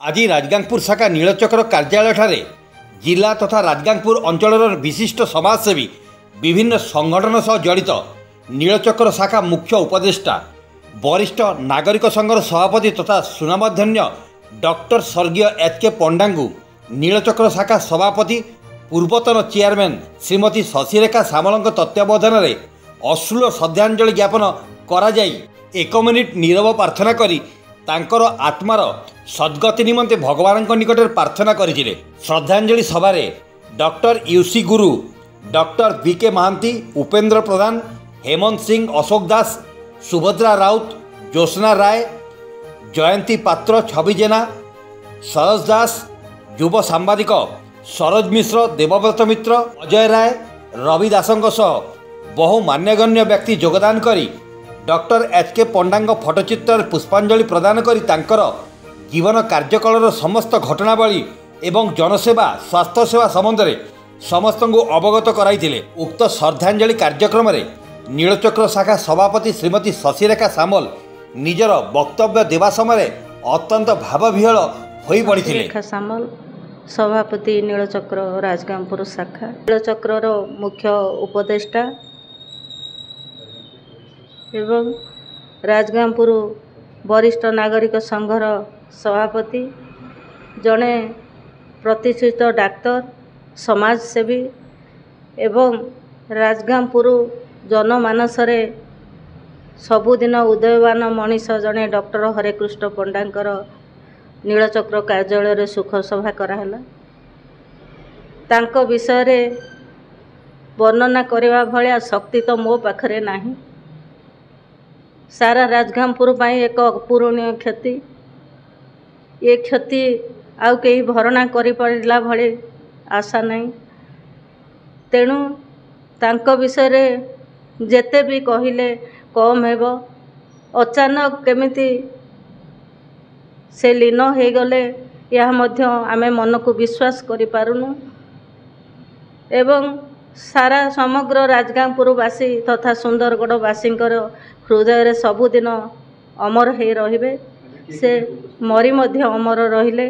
आज राजगांगपुर शाखा नीलचक्र कार्यालय ठारे जिला तथा राजगांगपुर अंचल विशिष्ट समाजसेवी विभिन्न संगठन सह जड़ित नीलचक्र शाखा मुख्य उपदेष्टा वरिष्ठ नागरिक संघर सभापति तथा सुनामधन्य डॉक्टर स्वर्गीय एच.के. पंडा नीलचक्र शाखा सभापति पूर्वतन चेयरमैन श्रीमती शशिरेखा सामल तत्वावधान में अश्रुल श्रद्धांजलि ज्ञापन करा जाई 1 मिनिट नीरव प्रार्थना करी तांकर आत्मार सद्गति निमंते भगवान निकट प्रार्थना करथिले। श्रद्धांजलि सभारे डॉक्टर यूसी गुरु, डॉक्टर बी.के. महांती, उपेंद्र प्रधान, हेमंत सिंह, अशोक दास, सुभद्रा राउत, ज्योत्सना राय, जयंती पात्र, छवि जेना, सरज दास, युव सांबादिक सरोज मिश्र, देवव्रत मित्र, अजय राय, रवि दासंग सह बहु मान्यगण्य व्यक्ति योगदान करी डॉक्टर एच.के. पंडा फटोचित्र पुष्पांजलि प्रदान करी तांकर जीवन कार्यकाल समस्त घटनावली एवं जनसेवा स्वास्थ्य सेवा संबंध में समस्त अवगत कराइथिले। उक्त श्रद्धांजलि कार्यक्रम में नीलचक्र शाखा सभापति श्रीमती शशिरेखा सामल निजर वक्तव्य देवा समय अत्यंत भावविहल होई पड़िथिले। शशिरेखा सामल सभापति नीलचक्र राजगांगपुर शाखा नीलचक्र मुख्य उपदेष्टा एवं राजगांगपुर वरिष्ठ नागरिक संघर सभापति, जड़े प्रतिष्ठित डाक्तर, समाजसेवी एवं राजगांगपुर जनमानस सबुदिन उदयवान मनीष जड़े डॉक्टर हरेकृष्ण पंडांकर नीलचक्र कार्यालय सुख सभा कराला। तांको विषय रे वर्णना करने भाया शक्ति तो मो पाखरे नाही। सारा राजगांगपुर एक अपूरणीय क्षति, ये क्षति आउ कहीं भरणा करिपरिला भली आशा नहीं। तेणु तांको विषय रे जेते भी कहिले कम हेबो। अचानक केमिति से लीन हो गले यह मध्य आमे मन को विश्वास करि पारुनु एवं सारा समग्र राजगांगपुरवासी तथा सुंदरगढ़वासींकर हृदय रे सबुदिन अमर हो रहिबे। से मरी मध्य अमर रहिले।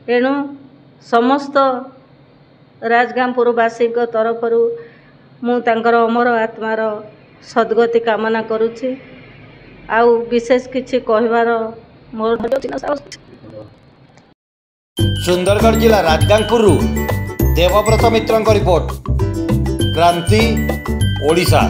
एणु समस्त राजगांगपुरवासी तरफरु मु तांकर अमर आत्मार सद्गति कामना करुछि। आउ विशेष किछि कहबार मोर सुंदरगढ़ जिला राजगांगपुर देवव्रत मित्र रिपोर्ट, क्रांति ओडिशा।